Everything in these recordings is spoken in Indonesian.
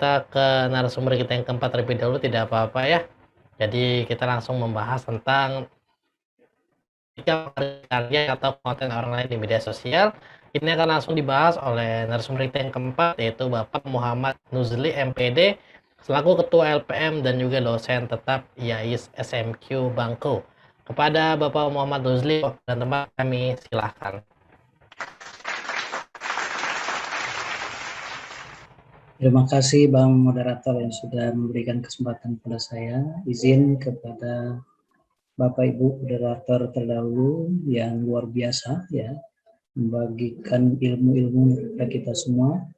kita ke narasumber kita yang keempat terlebih dahulu, tidak apa-apa ya. Jadi kita langsung membahas tentang karya atau konten orang lain di media sosial. Ini akan langsung dibahas oleh narasumber kita yang keempat, yaitu Bapak Muhammad Nuzli MPD, selaku Ketua LPM dan juga dosen tetap IAIS SMQ Bangko. Kepada Bapak Muhammad Nuzli dan teman kami, silahkan. Terima kasih Bang Moderator yang sudah memberikan kesempatan kepada saya. Izin kepada Bapak Ibu Moderator terdahulu yang luar biasa ya, membagikan ilmu-ilmu kepada kita semua.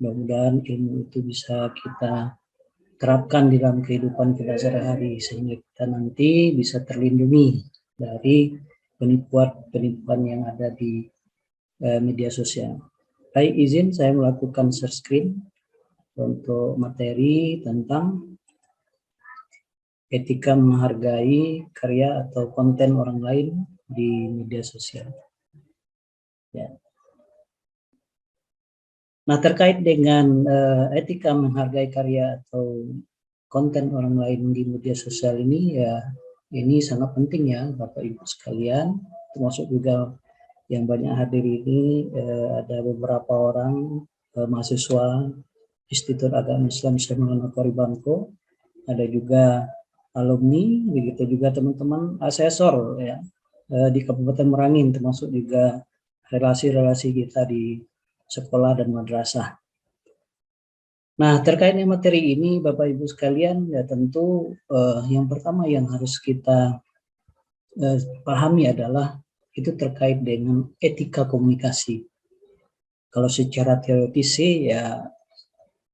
Mudah-mudahan ilmu itu bisa kita terapkan di dalam kehidupan kita sehari-hari sehingga kita nanti bisa terlindungi dari penipuan-penipuan yang ada di media sosial. Baik, izin saya melakukan share screen untuk materi tentang etika menghargai karya atau konten orang lain di media sosial. Ya. Nah, terkait dengan etika menghargai karya atau konten orang lain di media sosial ini, ya ini sangat penting ya Bapak Ibu sekalian, termasuk juga yang banyak hadir ini ada beberapa orang mahasiswa Institut Agama Islam Semarang Bangko, ada juga alumni, begitu juga teman-teman asesor ya di Kabupaten Merangin, termasuk juga relasi-relasi kita di sekolah dan madrasah. Nah, terkait dengan materi ini Bapak Ibu sekalian, ya tentu yang pertama yang harus kita pahami adalah itu terkait dengan etika komunikasi. Kalau secara teoritis sih ya,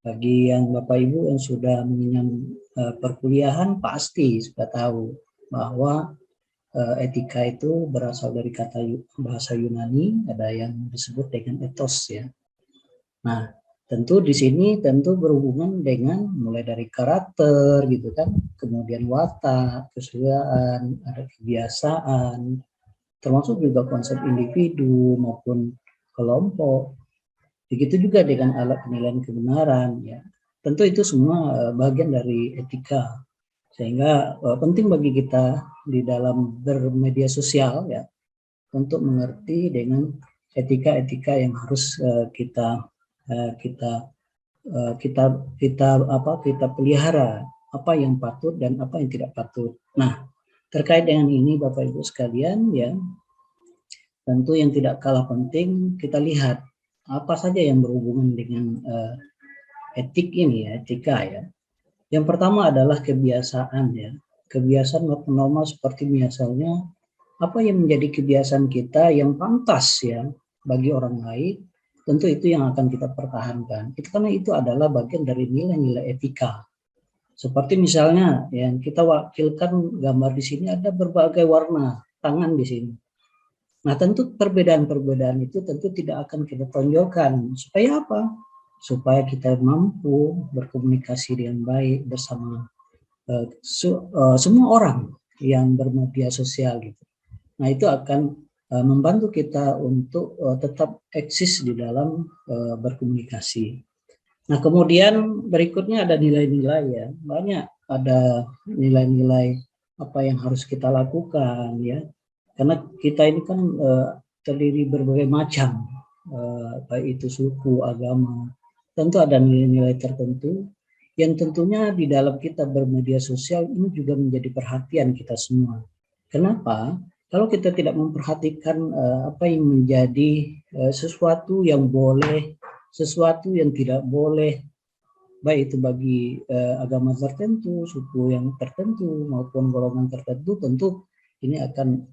bagi yang Bapak Ibu yang sudah mengenyam perkuliahan pasti sudah tahu bahwa etika itu berasal dari kata bahasa Yunani, ada yang disebut dengan ethos ya. Nah, tentu di sini tentu berhubungan dengan mulai dari karakter gitu kan, kemudian watak, kesuliaan, ada kebiasaan, termasuk juga konsep individu maupun kelompok. Begitu juga dengan alat penilaian kebenaran ya. Tentu itu semua bagian dari etika. Sehingga penting bagi kita di dalam bermedia sosial ya untuk mengerti dengan etika-etika yang harus kita pelihara, apa yang patut dan apa yang tidak patut. Nah, terkait dengan ini Bapak Ibu sekalian ya, tentu yang tidak kalah penting kita lihat apa saja yang berhubungan dengan etik ini ya, etika ya. Yang pertama adalah kebiasaan ya. Kebiasaan normal seperti misalnya apa yang menjadi kebiasaan kita yang pantas ya bagi orang lain, tentu itu yang akan kita pertahankan. Itu karena itu adalah bagian dari nilai-nilai etika. Seperti misalnya yang kita wakilkan gambar di sini ada berbagai warna tangan di sini. Nah, tentu perbedaan-perbedaan itu tentu tidak akan kita tonjolkan. Supaya apa? Supaya kita mampu berkomunikasi dengan baik bersama semua orang yang bermedia sosial gitu. Nah, itu akan membantu kita untuk tetap eksis di dalam berkomunikasi. Nah, kemudian berikutnya ada nilai-nilai ya. Banyak ada nilai-nilai apa yang harus kita lakukan ya. Karena kita ini kan terdiri berbagai macam, baik itu suku, agama, tentu ada nilai-nilai tertentu yang tentunya di dalam kita bermedia sosial ini juga menjadi perhatian kita semua. Kenapa? Kalau kita tidak memperhatikan apa yang menjadi sesuatu yang boleh, sesuatu yang tidak boleh, baik itu bagi agama tertentu, suku yang tertentu maupun golongan tertentu, tentu ini akan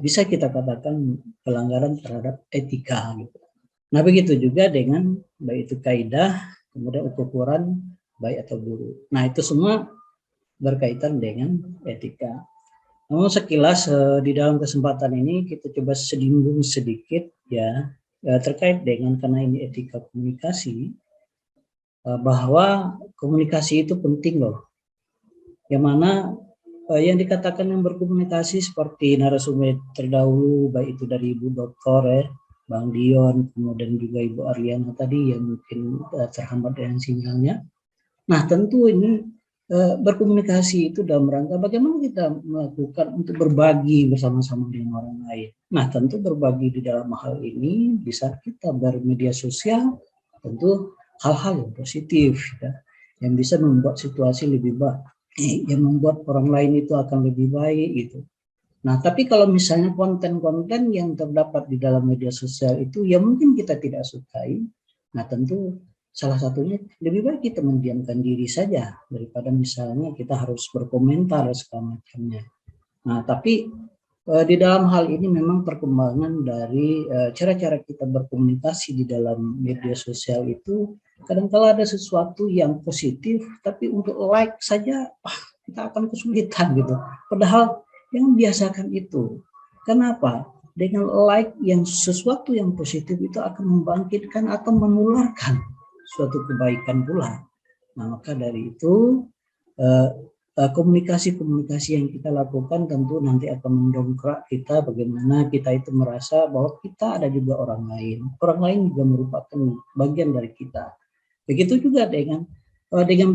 bisa kita katakan pelanggaran terhadap etika gitu. Nah, begitu juga dengan baik itu kaidah, kemudian ukuran baik atau buruk. Nah, itu semua berkaitan dengan etika. Namun sekilas di dalam kesempatan ini kita coba singgung sedikit ya terkait dengan karena ini etika komunikasi, bahwa komunikasi itu penting loh. Yang mana yang dikatakan yang berkomunikasi seperti narasumber terdahulu, baik itu dari Ibu Doktor ya, Bang Dion, kemudian juga Ibu Ariana tadi yang mungkin terhambat dengan sinyalnya. Nah, tentu ini berkomunikasi itu dalam rangka bagaimana kita melakukan untuk berbagi bersama-sama dengan orang lain. Nah, tentu berbagi di dalam hal ini bisa kita bermedia sosial, tentu hal-hal yang positif, ya, yang bisa membuat situasi lebih baik, yang membuat orang lain itu akan lebih baik gitu. Nah, tapi kalau misalnya konten-konten yang terdapat di dalam media sosial itu yang mungkin kita tidak sukai, nah tentu salah satunya lebih baik kita mendiamkan diri saja daripada misalnya kita harus berkomentar segala macamnya. Nah, tapi di dalam hal ini memang perkembangan dari cara-cara kita berkomunikasi di dalam media sosial itu kadang-kala ada sesuatu yang positif, tapi untuk like saja kita akan kesulitan gitu. Padahal yang biasakan itu. Kenapa? Dengan like yang sesuatu yang positif itu akan membangkitkan atau menularkan suatu kebaikan pula. Nah, maka dari itu komunikasi-komunikasi yang kita lakukan tentu nanti akan mendongkrak kita bagaimana kita itu merasa bahwa kita ada juga orang lain. Orang lain juga merupakan bagian dari kita. Begitu juga dengan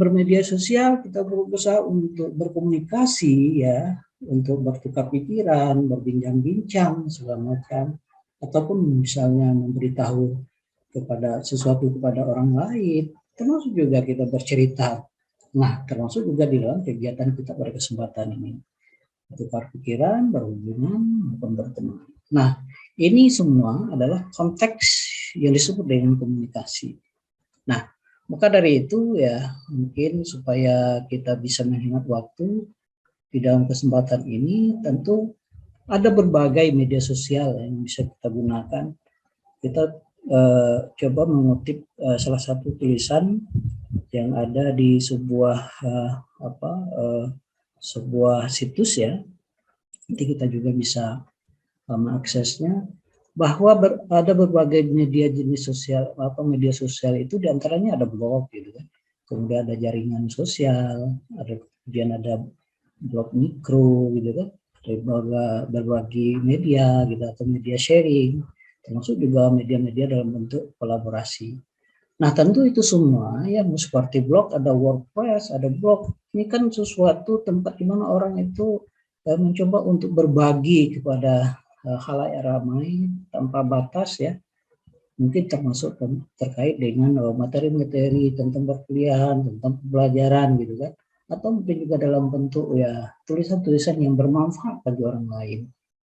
bermedia sosial kita berusaha untuk berkomunikasi ya, untuk bertukar pikiran, berbincang-bincang segala macam, ataupun misalnya memberitahu kepada orang lain, termasuk juga kita bercerita. Nah, termasuk juga di dalam kegiatan kita pada kesempatan ini. Bertukar pikiran, berhubungan, maupun berteman. Nah, ini semua adalah konteks yang disebut dengan komunikasi. Nah, maka dari itu ya mungkin supaya kita bisa menghemat waktu di dalam kesempatan ini tentu ada berbagai media sosial yang bisa kita gunakan. Kita coba mengutip salah satu tulisan yang ada di sebuah situs ya. Nanti kita juga bisa mengaksesnya bahwa ada berbagai media sosial itu diantaranya ada blog gitu kan, kemudian ada jaringan sosial, kemudian ada blog mikro gitu kan, berbagi media gitu atau media sharing, termasuk juga media-media dalam bentuk kolaborasi. Nah, tentu itu semua ya seperti blog, ada WordPress, ada blog. Ini kan sesuatu tempat di mana orang itu mencoba untuk berbagi kepada khalayak ramai tanpa batas ya. Mungkin termasuk terkait dengan materi-materi tentang perkuliahan, tentang pembelajaran gitu kan. Atau mungkin juga dalam bentuk ya tulisan-tulisan yang bermanfaat bagi orang lain.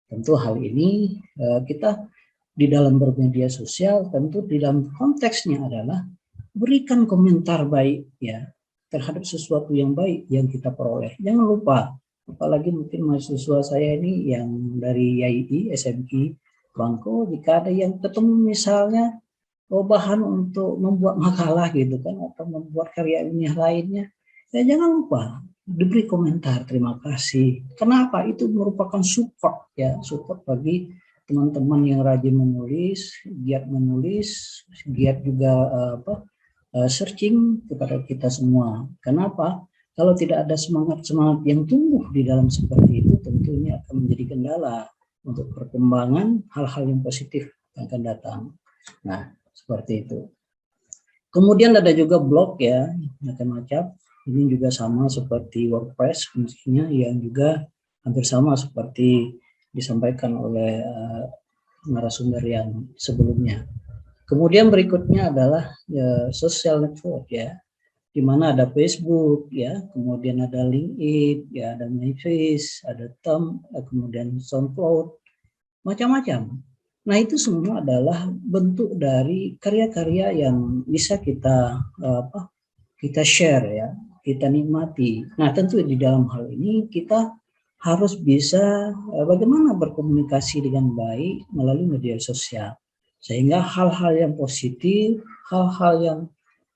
Tentu hal ini kita di dalam bermedia sosial tentu di dalam konteksnya adalah berikan komentar baik ya terhadap sesuatu yang baik yang kita peroleh. Jangan lupa, apalagi mungkin mahasiswa saya ini yang dari YII, SMI, Bangko, jika ada yang ketemu misalnya bahan untuk membuat makalah gitu kan atau membuat karya ilmiah lainnya, ya jangan lupa diberi komentar terima kasih. Kenapa? Itu merupakan support ya, support bagi teman-teman yang rajin menulis, giat juga searching kepada kita semua. Kenapa? Kalau tidak ada semangat-semangat yang tumbuh di dalam seperti itu, tentunya akan menjadi kendala untuk perkembangan hal-hal yang positif yang akan datang. Nah, seperti itu. Kemudian ada juga blog ya, macam-macam. Ini juga sama seperti WordPress, fungsinya yang juga hampir sama seperti disampaikan oleh narasumber yang sebelumnya. Kemudian berikutnya adalah social network ya, di mana ada Facebook ya, kemudian ada LinkedIn, ya ada MySpace, ada Tumblr, kemudian SoundCloud, macam-macam. Nah, itu semua adalah bentuk dari karya-karya yang bisa kita share ya, kita nikmati. Nah, tentu di dalam hal ini kita harus bisa bagaimana berkomunikasi dengan baik melalui media sosial. Sehingga hal-hal yang positif, hal-hal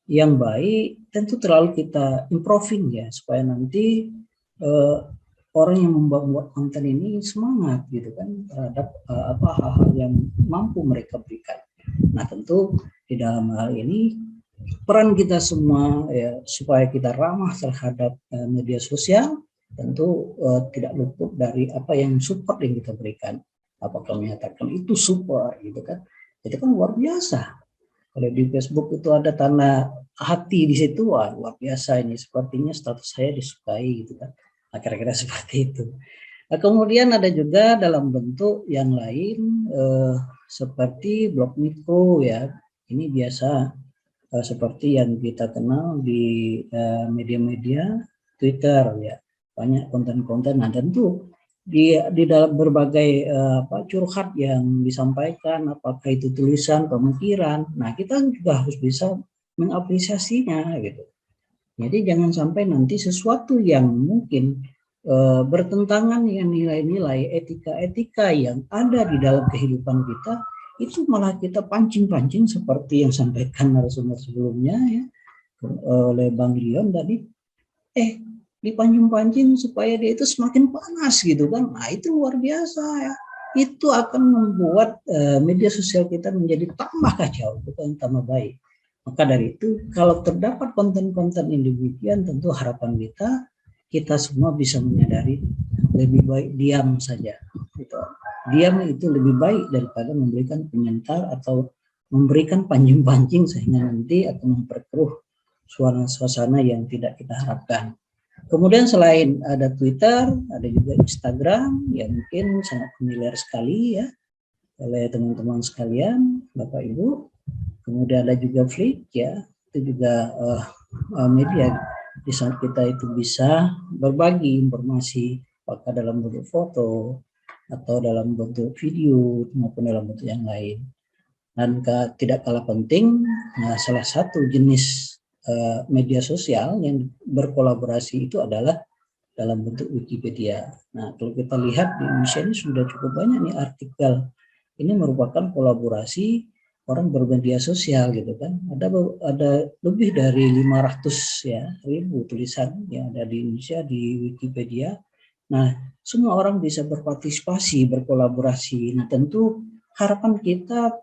yang baik tentu terlalu kita improving ya, supaya nanti orang yang membuat konten ini semangat gitu kan terhadap hal-hal yang mampu mereka berikan. Nah, tentu di dalam hal ini peran kita semua ya supaya kita ramah terhadap media sosial tentu tidak luput dari apa yang support yang kita berikan. Apakah menyatakan itu support gitu kan? Itu kan luar biasa. Kalau di Facebook itu ada tanda hati di situ, wah luar biasa ini, sepertinya status saya disukai gitu kan. Nah, kira-kira seperti itu. Nah, kemudian ada juga dalam bentuk yang lain seperti blog mikro ya. Ini biasa seperti yang kita kenal di media-media Twitter ya. Banyak konten-konten. Nah, tentu di dalam berbagai curhat yang disampaikan, apakah itu tulisan, pemikiran, nah kita juga harus bisa mengapresiasinya gitu. Jadi jangan sampai nanti sesuatu yang mungkin bertentangan dengan nilai-nilai etika-etika yang ada di dalam kehidupan kita, itu malah kita pancing-pancing seperti yang sampaikan narasumber sebelumnya ya oleh Bang Rion tadi, dipancing-pancing supaya dia itu semakin panas gitu kan. Nah itu luar biasa ya. Itu akan membuat media sosial kita menjadi tambah kacau, bukan tambah baik. Maka dari itu, kalau terdapat konten-konten yang demikian, tentu harapan kita semua bisa menyadari lebih baik diam saja. Gitu. Diam itu lebih baik daripada memberikan komentar atau memberikan pancing-pancing sehingga nanti akan memperkeruh suasana yang tidak kita harapkan. Kemudian selain ada Twitter, ada juga Instagram yang mungkin sangat familiar sekali ya oleh teman-teman sekalian, Bapak Ibu. Kemudian ada juga Flick ya, itu juga media di saat kita itu bisa berbagi informasi apakah dalam bentuk foto atau dalam bentuk video maupun dalam bentuk yang lain. Dan tidak kalah penting, salah satu jenis media sosial yang berkolaborasi itu adalah dalam bentuk Wikipedia. Nah, kalau kita lihat di Indonesia ini sudah cukup banyak nih artikel. Ini merupakan kolaborasi orang bermedia sosial gitu kan. Ada lebih dari 500.000 tulisan yang ada di Indonesia di Wikipedia. Nah, semua orang bisa berpartisipasi, berkolaborasi. Nah, tentu harapan kita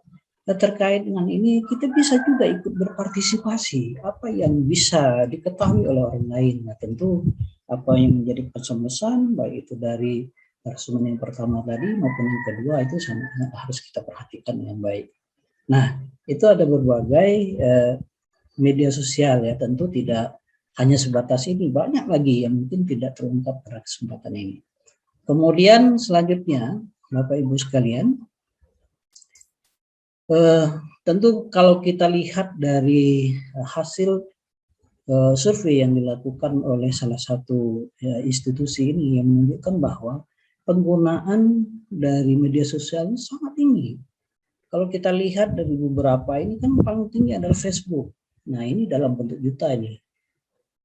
terkait dengan ini, kita bisa juga ikut berpartisipasi apa yang bisa diketahui oleh orang lain. Nah, tentu apa yang menjadi pesan-pesan baik itu dari narasumber yang pertama tadi maupun yang kedua itu sangat harus kita perhatikan dengan baik. Nah, itu ada berbagai media sosial ya, tentu tidak hanya sebatas ini, banyak lagi yang mungkin tidak terungkap pada kesempatan ini. Kemudian selanjutnya, Bapak Ibu sekalian, tentu kalau kita lihat dari hasil survei yang dilakukan oleh salah satu institusi ini yang menunjukkan bahwa penggunaan dari media sosial sangat tinggi. Kalau kita lihat dari beberapa ini kan paling tinggi adalah Facebook. Nah ini dalam bentuk juta ini.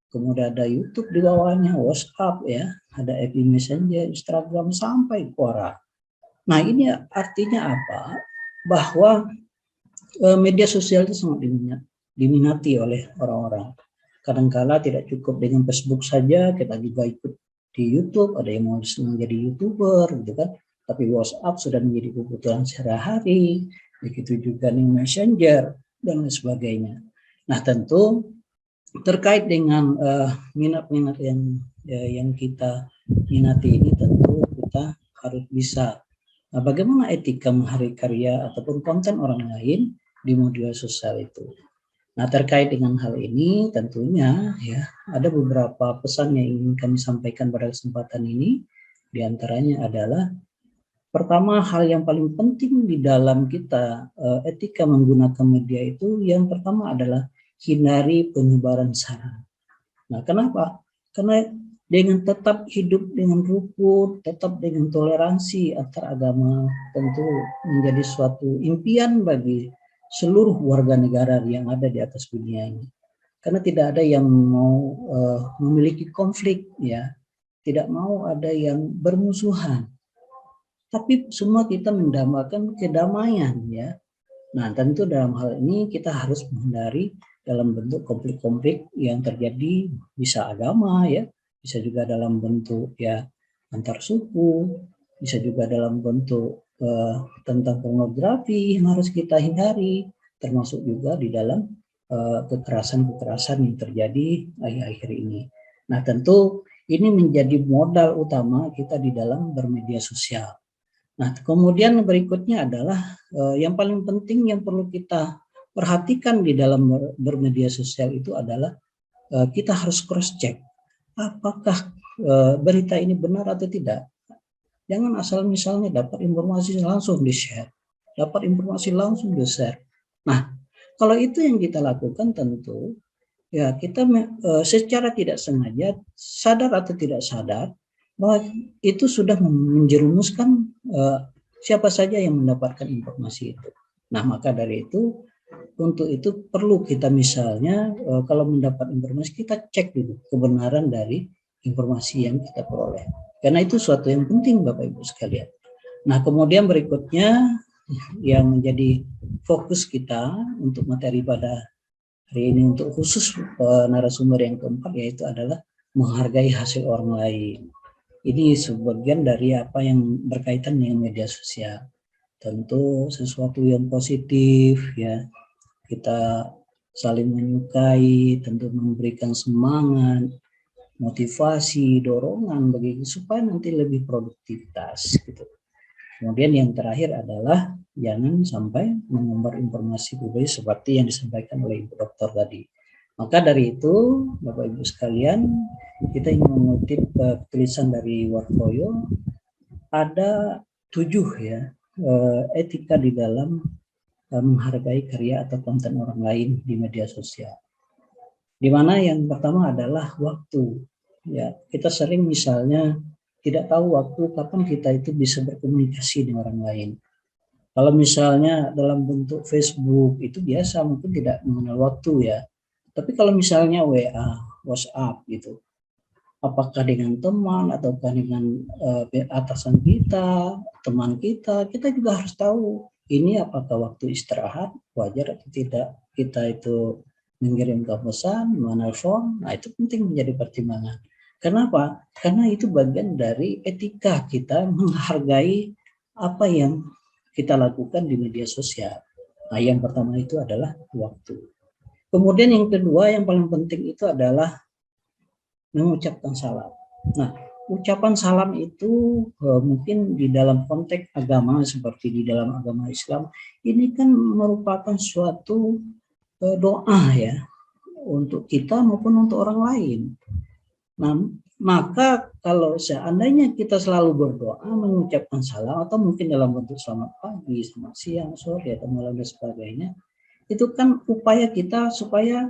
Kemudian ada YouTube di bawahnya, WhatsApp ya, ada FB Messenger, Instagram sampai Quora. Nah ini artinya apa? Bahwa media sosial itu sangat diminati oleh orang-orang. Kadang-kala tidak cukup dengan Facebook saja, kita juga ikut di YouTube, ada yang mau menjadi YouTuber gitu kan. Tapi WhatsApp sudah menjadi kebutuhan sehari-hari, begitu juga nih Messenger dan lain sebagainya. Nah tentu terkait dengan minat-minat yang kita minati ini, tentu kita harus bisa bagaimana etika menghargai karya ataupun konten orang lain di media sosial itu. Nah, terkait dengan hal ini tentunya ya ada beberapa pesan yang ingin kami sampaikan pada kesempatan ini. Di antaranya adalah pertama, hal yang paling penting di dalam kita etika menggunakan media itu yang pertama adalah hindari penyebaran sara. Nah, kenapa? Karena dengan tetap hidup dengan rukun, tetap dengan toleransi antar agama tentu menjadi suatu impian bagi seluruh warga negara yang ada di atas dunia ini. Karena tidak ada yang mau memiliki konflik ya, tidak mau ada yang bermusuhan. Tapi semua kita mendambakan kedamaian ya. Nah, tentu dalam hal ini kita harus menghindari dalam bentuk konflik-konflik yang terjadi, bisa agama ya, bisa juga dalam bentuk ya antar suku, bisa juga dalam bentuk tentang pornografi yang harus kita hindari, termasuk juga di dalam kekerasan-kekerasan yang terjadi akhir-akhir ini. Nah, tentu ini menjadi modal utama kita di dalam bermedia sosial. Nah, kemudian berikutnya adalah yang paling penting yang perlu kita perhatikan di dalam bermedia sosial itu adalah kita harus cross check apakah berita ini benar atau tidak. Jangan asal misalnya dapat informasi langsung di-share, dapat informasi langsung di-share. Nah, kalau itu yang kita lakukan tentu ya kita secara tidak sengaja, sadar atau tidak sadar, bahwa itu sudah menjerumuskan siapa saja yang mendapatkan informasi itu. Nah, maka dari itu, untuk itu perlu kita misalnya kalau mendapat informasi, kita cek dulu kebenaran dari informasi yang kita peroleh. Karena itu suatu yang penting Bapak Ibu sekalian. Nah, kemudian berikutnya yang menjadi fokus kita untuk materi pada hari ini untuk khusus narasumber yang keempat yaitu adalah menghargai hasil orang lain. Ini sebagian dari apa yang berkaitan dengan media sosial. Tentu sesuatu yang positif ya. Kita saling menyukai, tentu memberikan semangat, motivasi, dorongan bagi supaya nanti lebih produktivitas gitu. Kemudian yang terakhir adalah jangan sampai mengumbar informasi publik seperti yang disampaikan oleh Ibu Dokter tadi. Maka dari itu, Bapak Ibu sekalian, kita ingin mengutip tulisan dari Wartoyo, ada 7 ya etika di dalam menghargai karya atau konten orang lain di media sosial. Di mana yang pertama adalah waktu. Ya, kita sering misalnya tidak tahu waktu kapan kita itu bisa berkomunikasi dengan orang lain. Kalau misalnya dalam bentuk Facebook itu biasa mungkin tidak mengenal waktu ya. Tapi kalau misalnya WA, WhatsApp gitu, apakah dengan teman ataukah dengan atasan kita, teman kita juga harus tahu ini apakah waktu istirahat wajar atau tidak. Kita itu mengirimkan pesan, menelpon, nah itu penting menjadi pertimbangan. Kenapa? Karena itu bagian dari etika kita menghargai apa yang kita lakukan di media sosial. Nah, yang pertama itu adalah waktu. Kemudian yang kedua yang paling penting itu adalah mengucapkan salam. Nah, ucapan salam itu mungkin di dalam konteks agama seperti di dalam agama Islam ini kan merupakan suatu doa ya untuk kita maupun untuk orang lain. Nah, maka kalau seandainya kita selalu berdoa, mengucapkan salam atau mungkin dalam bentuk selamat pagi, selamat siang, sore atau malam dan sebagainya, itu kan upaya kita supaya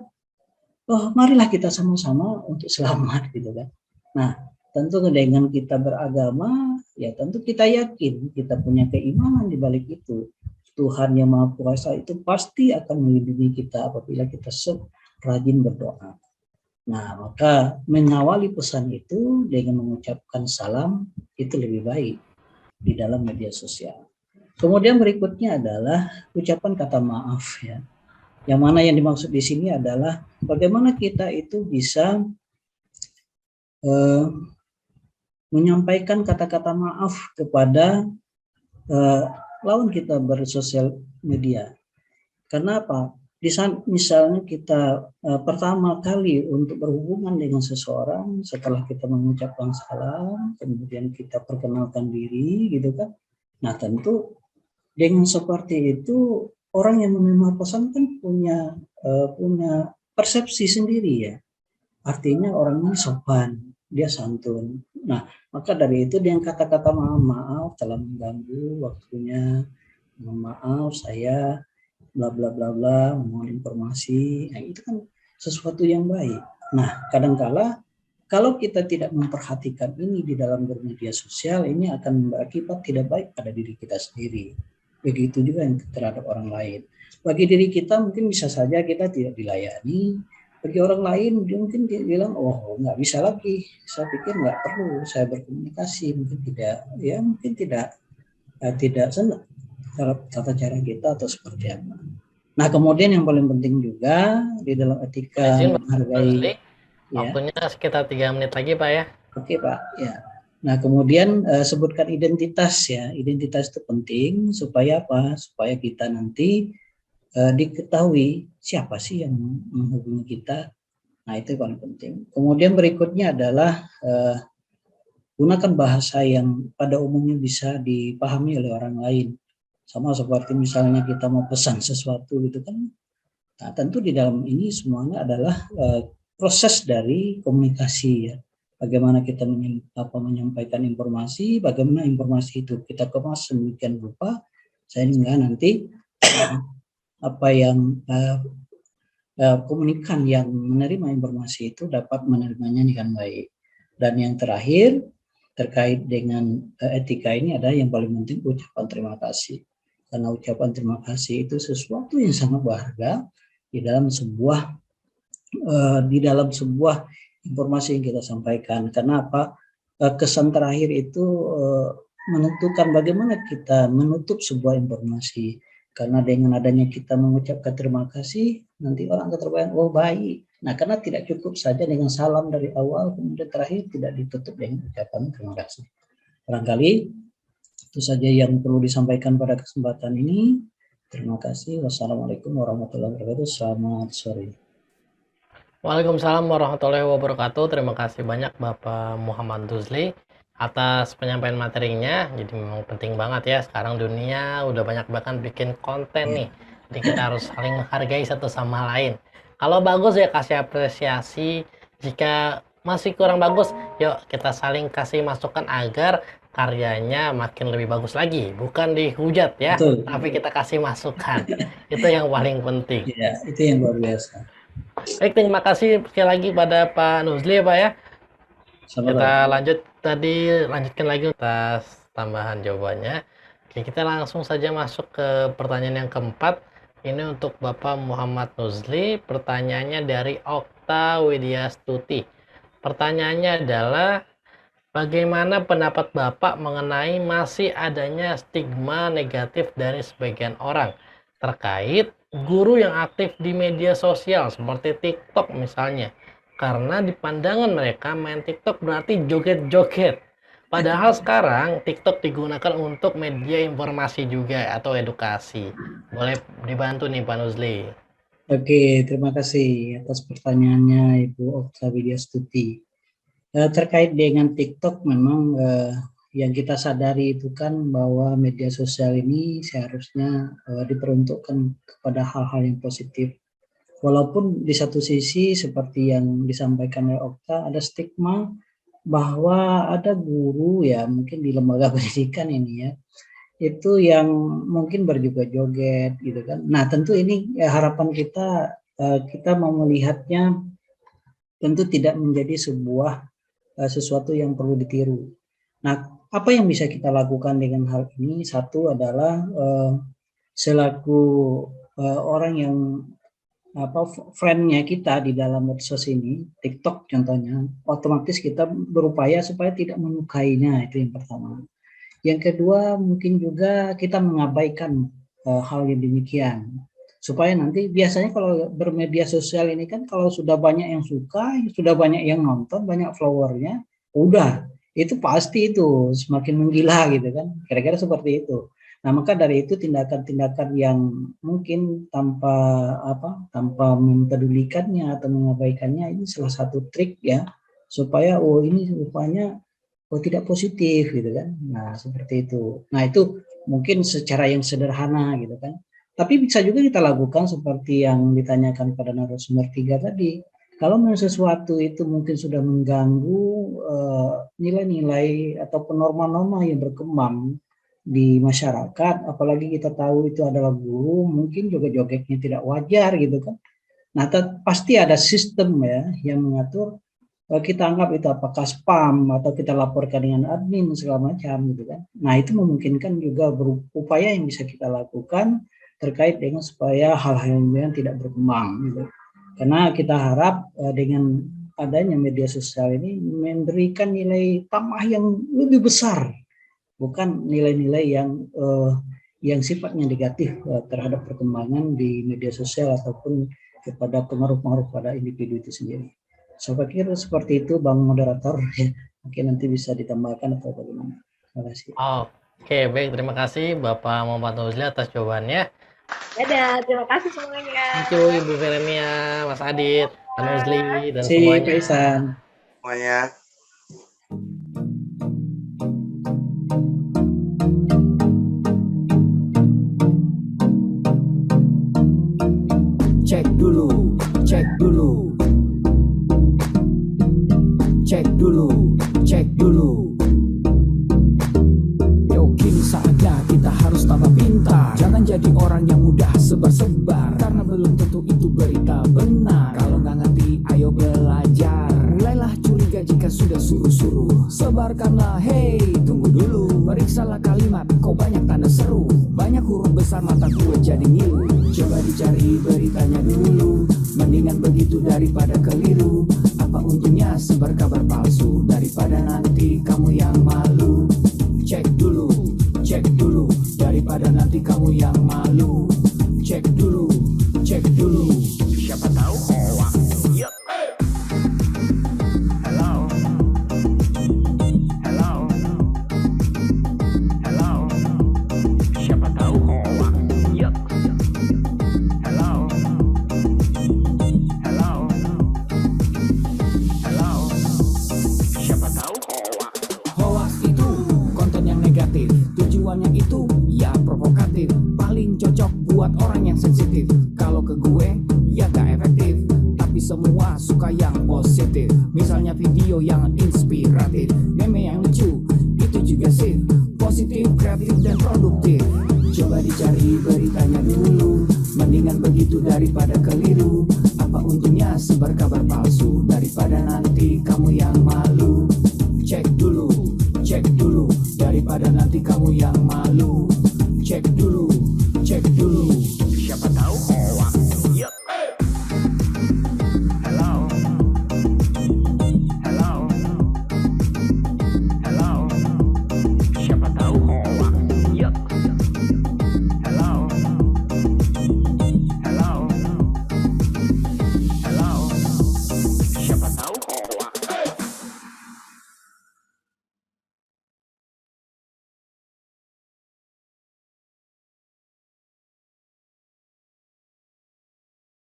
marilah kita sama-sama untuk selamat gitu kan. Nah, tentu dengan kita beragama, ya tentu kita yakin kita punya keimanan di balik itu. Tuhan yang Maha Kuasa itu pasti akan melindungi kita apabila kita rajin berdoa. Nah, maka mengawali pesan itu dengan mengucapkan salam itu lebih baik di dalam media sosial. Kemudian berikutnya adalah ucapan kata maaf ya. Yang mana yang dimaksud di sini adalah bagaimana kita itu bisa menyampaikan kata-kata maaf kepada lawan kita bersosial media. Karena apa? Misalnya kita pertama kali untuk berhubungan dengan seseorang setelah kita mengucapkan salam, kemudian kita perkenalkan diri gitu kan. Nah, tentu dengan seperti itu orang yang menerima pesan kan punya persepsi sendiri ya. Artinya orang ini sopan, dia santun. Nah, maka dari itu dengan kata-kata maaf telah mengganggu waktunya, maaf saya bla bla bla bla, mohon informasi. Nah, itu kan sesuatu yang baik. Nah, kadangkala kalau kita tidak memperhatikan ini di dalam bermedia sosial, ini akan berakibat tidak baik pada diri kita sendiri. Begitu juga yang terhadap orang lain. Bagi diri kita mungkin bisa saja kita tidak dilayani. Bagi orang lain mungkin dia bilang, oh nggak bisa lagi. Saya pikir nggak perlu saya berkomunikasi. Mungkin tidak senang tata cara kita atau seperti apa. Nah, kemudian yang paling penting juga di dalam etika menghargai waktunya sekitar 3 menit lagi Pak ya. Oke Pak, ya. Nah, kemudian sebutkan identitas ya. Identitas itu penting supaya apa? Supaya kita nanti diketahui siapa sih yang menghubungi kita. Nah, itu paling penting. Kemudian berikutnya adalah gunakan bahasa yang pada umumnya bisa dipahami oleh orang lain. Sama seperti misalnya kita mau pesan sesuatu gitu kan, Nah, tentu di dalam ini semuanya adalah proses dari komunikasi ya. Bagaimana kita menyampaikan informasi, bagaimana informasi itu kita kemas sedemikian rupa sehingga nanti apa yang komunikan yang menerima informasi itu dapat menerimanya dengan baik. Dan yang terakhir terkait dengan etika ini ada yang paling penting ucapan terima kasih. Karena ucapan terima kasih itu sesuatu yang sangat berharga di dalam sebuah informasi yang kita sampaikan. Karena apa? Kesan terakhir itu menentukan bagaimana kita menutup sebuah informasi. Karena dengan adanya kita mengucapkan terima kasih, nanti orang akan terbayang, oh baik. Nah, karena tidak cukup saja dengan salam dari awal, kemudian terakhir tidak ditutup dengan ucapan terima kasih. Barangkali itu saja yang perlu disampaikan pada kesempatan ini. Terima kasih. Wassalamualaikum warahmatullahi wabarakatuh. Selamat sore. Waalaikumsalam warahmatullahi wabarakatuh. Terima kasih banyak Bapak Muhammad Nuzli atas penyampaian materinya. Jadi memang penting banget ya, sekarang dunia udah banyak bahkan bikin konten nih. Jadi kita harus saling menghargai satu sama lain. Kalau bagus ya kasih apresiasi, jika masih kurang bagus yuk kita saling kasih masukan agar karyanya makin lebih bagus lagi. Bukan dihujat ya, Betul. tapi kita kasih masukan. Itu yang paling penting. Ya, itu yang luar biasa. Baik, terima kasih sekali lagi pada Pak Nuzli ya Pak ya. Kita lanjutkan lagi atas tambahan jawabannya. Oke, kita langsung saja masuk ke pertanyaan yang keempat. Ini untuk Bapak Muhammad Nuzli. Pertanyaannya dari Okta Widyastuti. Pertanyaannya adalah, bagaimana pendapat Bapak mengenai masih adanya stigma negatif dari sebagian orang terkait guru yang aktif di media sosial seperti TikTok misalnya? Karena di pandangan mereka main TikTok berarti joget-joget. Padahal sekarang TikTok digunakan untuk media informasi juga atau edukasi. Boleh dibantu nih Pak Nuzli. Oke, terima kasih atas pertanyaannya Ibu Okta Widyastuti. Terkait dengan TikTok memang yang kita sadari itu kan bahwa media sosial ini seharusnya diperuntukkan kepada hal-hal yang positif. Walaupun di satu sisi seperti yang disampaikan oleh Okta ada stigma bahwa ada guru ya mungkin di lembaga pendidikan ini ya itu yang mungkin berjoget-joget gitu kan. Nah tentu ini harapan kita mau melihatnya tentu tidak menjadi sesuatu yang perlu ditiru. Nah apa yang bisa kita lakukan dengan hal ini? Satu adalah selaku orang yang friend-nya kita di dalam medsos ini, TikTok contohnya, otomatis kita berupaya supaya tidak menyukainya, itu yang pertama. Yang kedua mungkin juga kita mengabaikan hal yang demikian, supaya nanti biasanya kalau bermedia sosial ini kan kalau sudah banyak yang suka, sudah banyak yang nonton, banyak followernya, udah itu pasti itu semakin menggila gitu kan, kira-kira seperti itu. Nah, maka dari itu tindakan-tindakan yang mungkin tanpa mempedulikannya atau mengabaikannya ini salah satu trik ya supaya ini rupanya tidak positif gitu kan. Nah, seperti itu. Nah, itu mungkin secara yang sederhana gitu kan. Tapi bisa juga kita lakukan seperti yang ditanyakan pada narasumber 3 tadi. Kalau sesuatu itu mungkin sudah mengganggu nilai-nilai ataupun norma-norma yang berkembang di masyarakat, apalagi kita tahu itu adalah guru, mungkin juga jogetnya tidak wajar gitu kan. Nah, pasti ada sistem ya yang mengatur, kita anggap itu apakah spam atau kita laporkan dengan admin segala macam gitu kan. Nah, itu memungkinkan juga berupaya yang bisa kita lakukan terkait dengan supaya hal-hal yang tidak berkembang gitu. Karena kita harap dengan adanya media sosial ini memberikan nilai tambah yang lebih besar, bukan nilai-nilai yang sifatnya negatif terhadap perkembangan di media sosial ataupun kepada pengaruh-pengaruh pada individu itu sendiri. Saya pikir seperti itu Bang Moderator, mungkin nanti bisa ditambahkan atau bagaimana. Terima kasih. Oke, baik, terima kasih Bapak Muhammad Nuzli atas jawabannya. Dadah, terima kasih semuanya. Thank you Ibu Verenia, Mas Adit, Pak Nuzli, dan semuanya. Semuanya. cek dulu, cek dulu, cek dulu, cek dulu. Yo, kini saatnya kita harus tambah pintar. Jangan jadi orang yang mudah sebar-sebar, karena belum tentu itu berita benar. Kalau nggak ngerti, ayo belajar. Mulailah curiga jika sudah suruh-suruh. Sebarkanlah, hey, tunggu dulu. Periksalah kalimat, kok banyak tanda seru. Banyak huruf besar, mata gue jadi ngilu. Coba dicari beritanya dulu. Mendingan begitu daripada keliru. Apa untungnya sebar kabar palsu, daripada nanti kamu yang malu. Cek dulu, daripada nanti kamu yang malu. Cek dulu, siapa tahu hoax. Yup. Hello, hello, hello, siapa tahu hoax. Yup. Hello, hello, hello, siapa tahu hoax. Hoax itu konten yang negatif, tujuannya itu ya provokatif, paling cocok buat orang yang sensitif. Kalau ke gue ya gak efektif, tapi semua suka yang positif. Misalnya video yang inspiratif, meme yang lucu, itu juga sip, positif, kreatif dan produktif. Coba dicari beritanya dulu, mendingan begitu daripada keliru. Apa untungnya sebar kabar palsu, daripada nanti kamu yang malu. Cek dulu, daripada nanti kamu yang malu. Cek dulu,